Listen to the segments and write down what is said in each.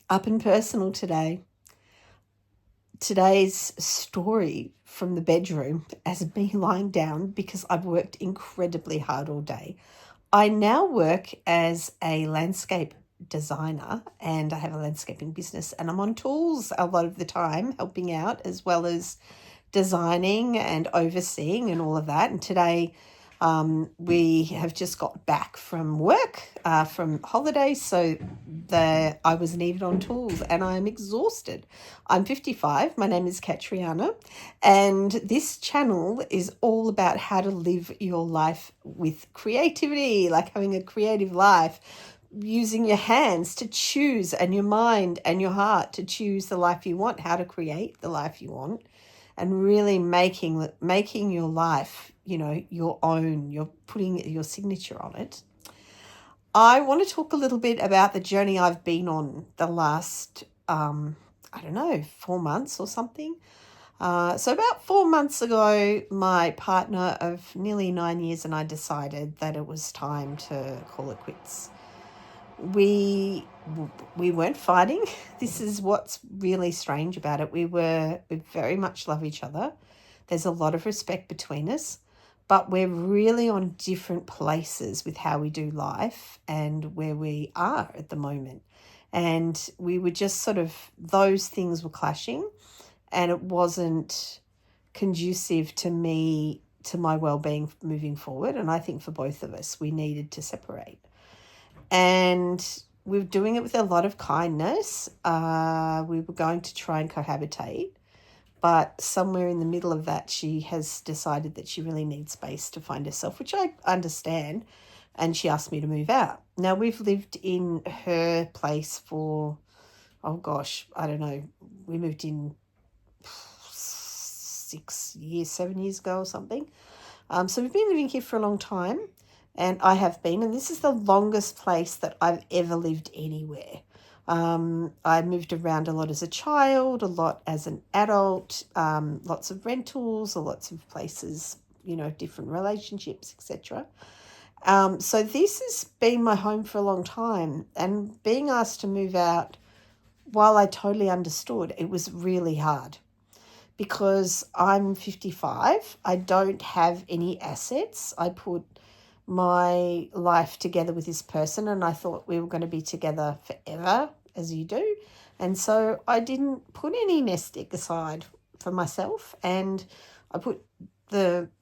Up and personal today. Today's story from the bedroom as me lying down because I've worked incredibly hard all day. I now work as a landscape designer and I have a landscaping business, and I'm on tools a lot of the time helping out as well as designing and overseeing and all of that. And today we have just got back from work, from holiday, so I was needed on tools and I'm exhausted. I'm 55. My name is Catriona, and this channel is all about how to live your life with creativity, like having a creative life, using your hands to choose and your mind and your heart to choose the life you want, how to create the life you want, and really making your life, your own. You're putting your signature on it. I want to talk a little bit about the journey I've been on the last, 4 months or something. So about 4 months ago, my partner of nearly 9 years and I decided that it was time to call it quits. We weren't fighting. This is what's really strange about it. We very much love each other. There's a lot of respect between us, but we're really on different places with how we do life and where we are at the moment. And we were just those things were clashing, and it wasn't conducive to my well-being moving forward. And I think for both of us, we needed to separate. And we were doing it with a lot of kindness. We were going to try and cohabitate, but somewhere in the middle of that, she has decided that she really needs space to find herself, which I understand, and she asked me to move out. Now, we've lived in her place for, we moved in 7 years ago or something. So we've been living here for a long time. And I have been, and this is the longest place that I've ever lived anywhere. I moved around a lot as a child, a lot as an adult, lots of rentals, or lots of places, different relationships, etc. So this has been my home for a long time, and being asked to move out, while I totally understood, it was really hard because I'm 55. I don't have any assets. I put my life together with this person, and I thought we were going to be together forever, as you do. And so I didn't put any nest egg aside for myself, and I put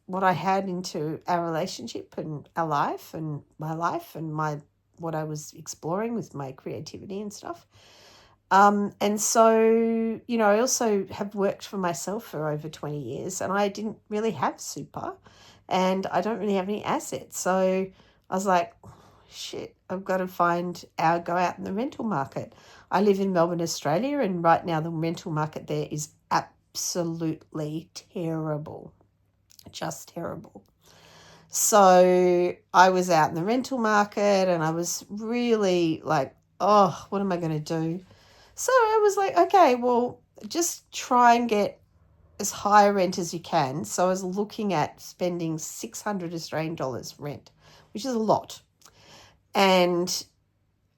what I had into our relationship and our life and my life and what I was exploring with my creativity and stuff. And so, I also have worked for myself for over 20 years, and I didn't really have super, and I don't really have any assets. So I was like, shit, I've got to go out in the rental market. I live in Melbourne, Australia, and right now the rental market there is absolutely terrible, just terrible. So I was out in the rental market and I was really like, oh, what am I going to do? So I was like, okay, well, just try and get as high a rent as you can. So I was looking at spending 600 Australian dollars rent, which is a lot. And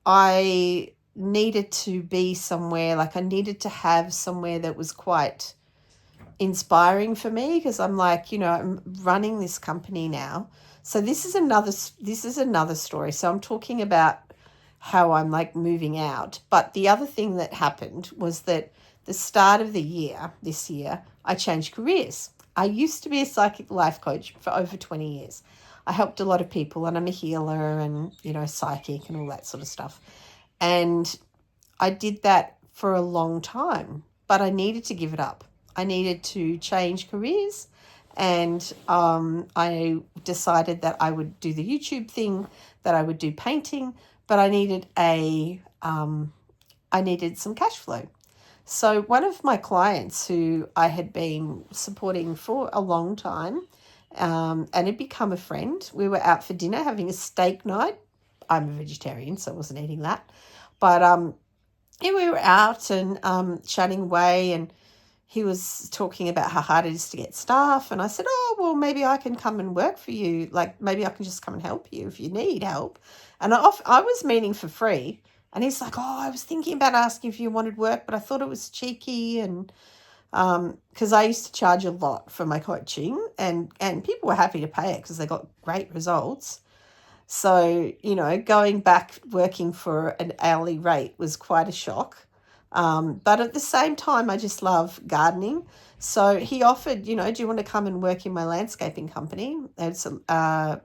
I needed to be somewhere, I needed to have somewhere that was quite inspiring for me, because I'm like, I'm running this company now. So this is another story. So I'm talking about how I'm moving out. But the other thing that happened was that the start of this year, I changed careers. I used to be a psychic life coach for over 20 years. I helped a lot of people, and I'm a healer and, psychic and all that sort of stuff. And I did that for a long time, but I needed to give it up. I needed to change careers, and I decided that I would do the YouTube thing, that I would do painting, but I needed some cash flow. So one of my clients who I had been supporting for a long time, and had become a friend, we were out for dinner having a steak night. I'm a vegetarian, so I wasn't eating that. But we were out and chatting away, and he was talking about how hard it is to get staff. And I said, oh, well, maybe I can come and work for you. Maybe I can just come and help you if you need help. And I was meaning for free. And he's like, oh, I was thinking about asking if you wanted work, but I thought it was cheeky. And because I used to charge a lot for my coaching, and people were happy to pay it because they got great results. So, going back working for an hourly rate was quite a shock. But at the same time, I just love gardening. So he offered, do you want to come and work in my landscaping company? It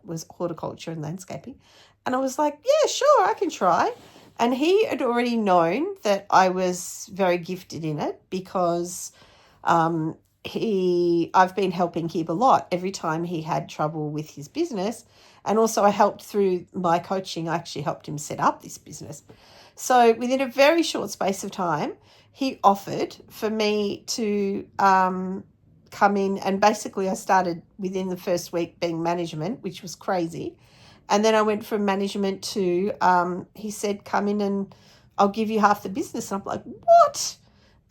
was horticulture and landscaping. And I was like, yeah, sure, I can try. And he had already known that I was very gifted in it because I've been helping him a lot every time he had trouble with his business. And also I helped through my coaching. I actually helped him set up this business. So within a very short space of time, he offered for me to come in, and basically I started within the first week being management, which was crazy. And then I went from management to, he said, come in and I'll give you half the business. And I'm like, what?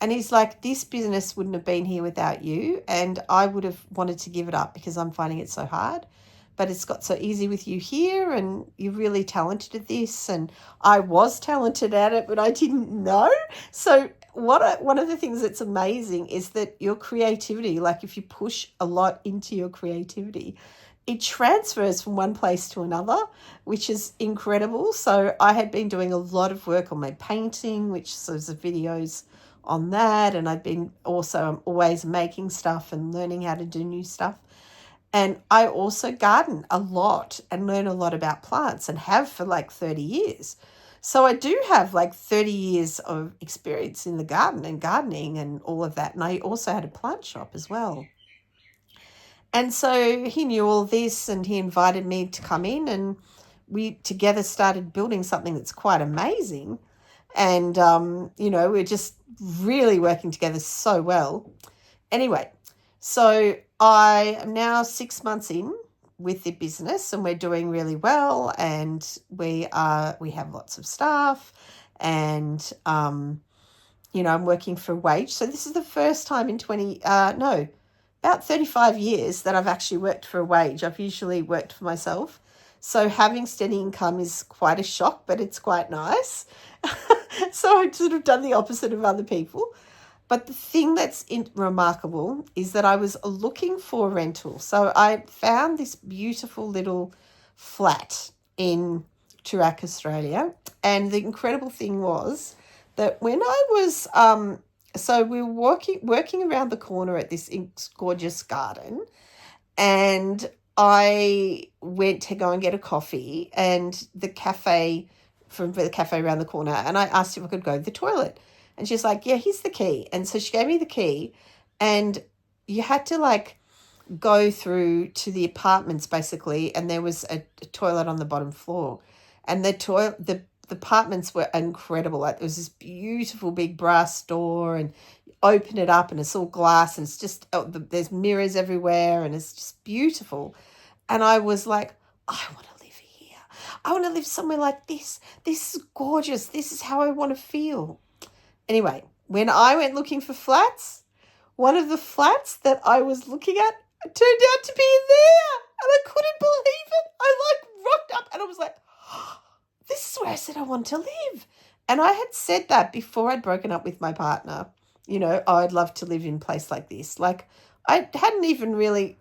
And he's like, this business wouldn't have been here without you. And I would have wanted to give it up because I'm finding it so hard. But it's got so easy with you here, and you're really talented at this. And I was talented at it, but I didn't know. So one of the things that's amazing is that your creativity, like if you push a lot into your creativity, it transfers from one place to another, which is incredible. So I had been doing a lot of work on my painting, which there's videos on that. And I'm always making stuff and learning how to do new stuff. And I also garden a lot and learn a lot about plants, and have for like 30 years. So I do have like 30 years of experience in the garden and gardening and all of that. And I also had a plant shop as well. And so he knew all this, and he invited me to come in, and we together started building something that's quite amazing. And, we're just really working together so well. Anyway, so I am now 6 months in with the business, and we're doing really well, and we have lots of staff, and I'm working for a wage. So this is the first time in about 35 years that I've actually worked for a wage. I've usually worked for myself. So having steady income is quite a shock, but it's quite nice. So I've sort of done the opposite of other people. But the thing that's remarkable is that I was looking for a rental. So I found this beautiful little flat in Toorak, Australia. And the incredible thing was that when I was, so we were working around the corner at this gorgeous garden, and I went to go and get a coffee, and the cafe around the corner, and I asked if I could go to the toilet. And she's like, yeah, here's the key. And so she gave me the key, and you had to go through to the apartments basically. And there was a toilet on the bottom floor, and the apartments were incredible. Like there was this beautiful big brass door, and you open it up and it's all glass, and it's just, there's mirrors everywhere, and it's just beautiful. And I was like, I want to live here. I want to live somewhere like this. This is gorgeous. This is how I want to feel. Anyway, when I went looking for flats, one of the flats that I was looking at turned out to be in there, and I couldn't believe it. I rocked up, and I was like, oh, this is where I said I want to live. And I had said that before I'd broken up with my partner. I'd love to live in a place like this. Like I hadn't even really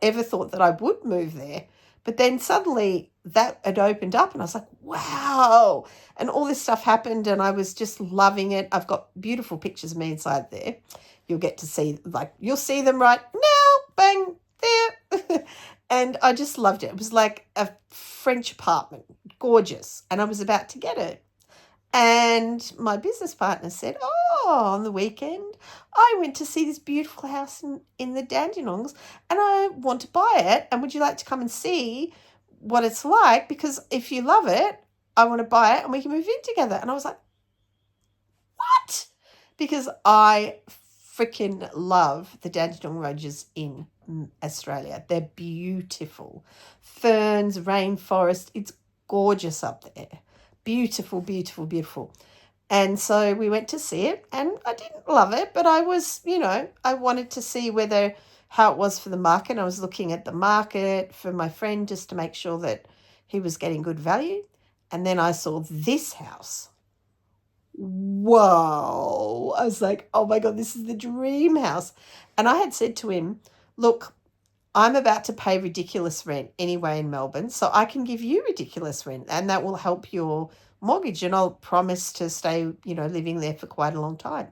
ever thought that I would move there. But then suddenly that had opened up, and I was like, wow. And all this stuff happened, and I was just loving it. I've got beautiful pictures of me inside there. You'll get to see, you'll see them right now. Bang, there. And I just loved it. It was like a French apartment, gorgeous. And I was about to get it. And my business partner said, on the weekend, I went to see this beautiful house in the Dandenongs, and I want to buy it. And would you like to come and see what it's like? Because if you love it, I want to buy it and we can move in together. And I was like, what? Because I freaking love the Dandenong Ranges in Australia. They're beautiful. Ferns, rainforest. It's gorgeous up there. Beautiful, beautiful, beautiful. And so we went to see it, and I didn't love it, but I was, I wanted to see how it was for the market. I was looking at the market for my friend just to make sure that he was getting good value. And then I saw this house, whoa. I was like, oh my God, this is the dream house. And I had said to him, look, I'm about to pay ridiculous rent anyway in Melbourne, so I can give you ridiculous rent and that will help your mortgage, and I'll promise to stay, living there for quite a long time.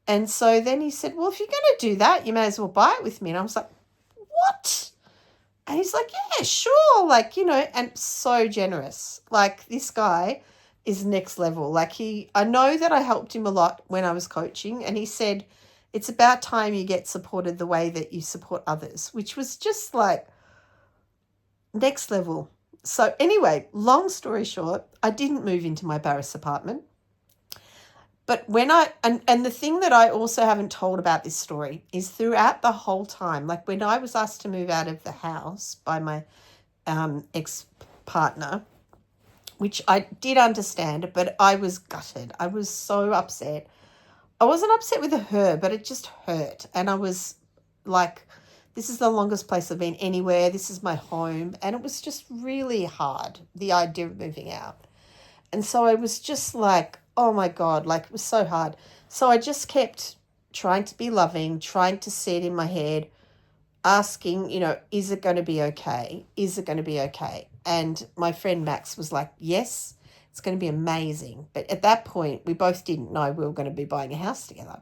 And so then he said, well, if you're going to do that, you may as well buy it with me. And I was like, what? And he's like, yeah, sure. And so generous. Like, this guy is next level. I know that I helped him a lot when I was coaching, and he said, it's about time you get supported the way that you support others, which was just like next level. So anyway, long story short, I didn't move into my Barras apartment. But and the thing that I also haven't told about this story is throughout the whole time, like when I was asked to move out of the house by my ex-partner, which I did understand, but I was gutted. I was so upset. I wasn't upset with her, but it just hurt. And I was like, this is the longest place I've been anywhere. This is my home. And it was just really hard, the idea of moving out. And so I was just like, oh my God, it was so hard. So I just kept trying to be loving, trying to see it in my head, asking, is it going to be okay? Is it going to be okay? And my friend Max was like, yes, it's going to be amazing. But at that point, we both didn't know we were going to be buying a house together.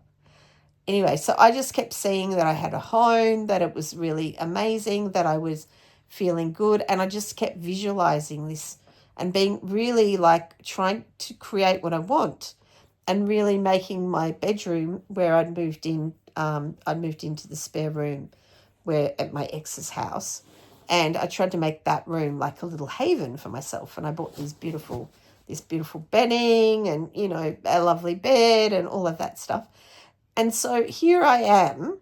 Anyway, so I just kept seeing that I had a home, that it was really amazing, that I was feeling good. And I just kept visualizing this and being really trying to create what I want, and really making my bedroom where I'd moved into the spare room at my ex's house. And I tried to make that room like a little haven for myself. And I bought this beautiful bedding and, a lovely bed and all of that stuff. And so here I am,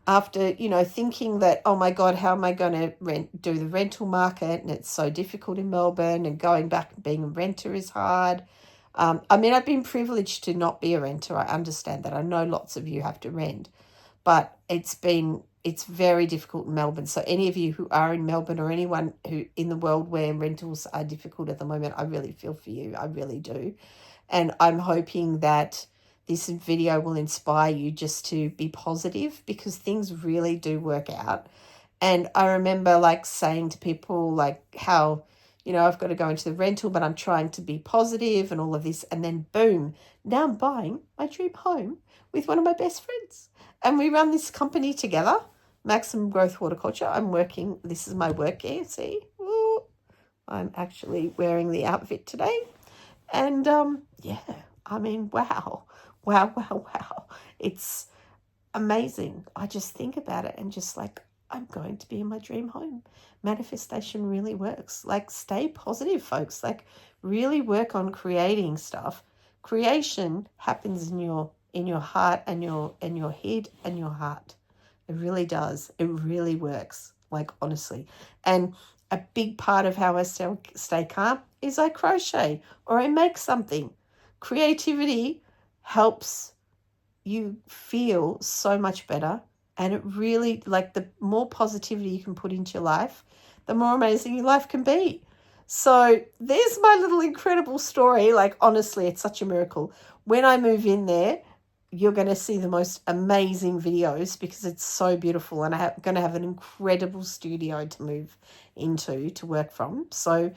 after, thinking that, oh my God, how am I going to do the rental market? And it's so difficult in Melbourne, and going back and being a renter is hard. I've been privileged to not be a renter. I understand that. I know lots of you have to rent, but it's very difficult in Melbourne. So any of you who are in Melbourne, or anyone who in the world where rentals are difficult at the moment, I really feel for you. I really do. And I'm hoping that this video will inspire you just to be positive, because things really do work out. And I remember saying to people how, I've got to go into the rental, but I'm trying to be positive and all of this. And then boom, now I'm buying my dream home with one of my best friends. And we run this company together, Maximum Growth Horticulture. This is my work gear, see? Ooh, I'm actually wearing the outfit today. And wow. Wow. It's amazing. I just think about it and just I'm going to be in my dream home. Manifestation really works. Stay positive, folks. Really work on creating stuff. Creation happens in your heart and your head and your heart. It really does. It really works. Honestly. And a big part of how I stay calm is I crochet or I make something. Creativity helps you feel so much better, and it really, the more positivity you can put into your life, the more amazing your life can be. So there's my little incredible story. Honestly, it's such a miracle. When I move in there, you're going to see the most amazing videos, because it's so beautiful, and I'm going to have an incredible studio to move into, to work from. So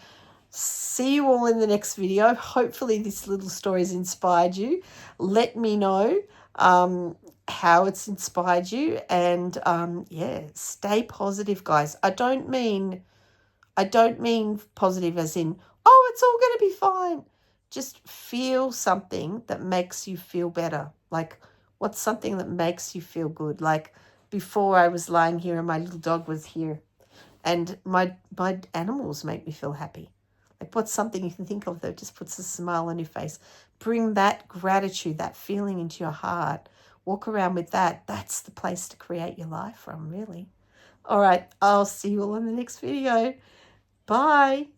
see you all in the next video. Hopefully this little story has inspired you. Let me know how it's inspired you. And stay positive, guys. I don't mean positive as in, oh, it's all going to be fine. Just feel something that makes you feel better. What's something that makes you feel good? Before, I was lying here and my little dog was here, and my animals make me feel happy. What's something you can think of that just puts a smile on your face? Bring that gratitude, that feeling into your heart. Walk around with that. That's the place to create your life from, really. All right, I'll see you all in the next video. Bye.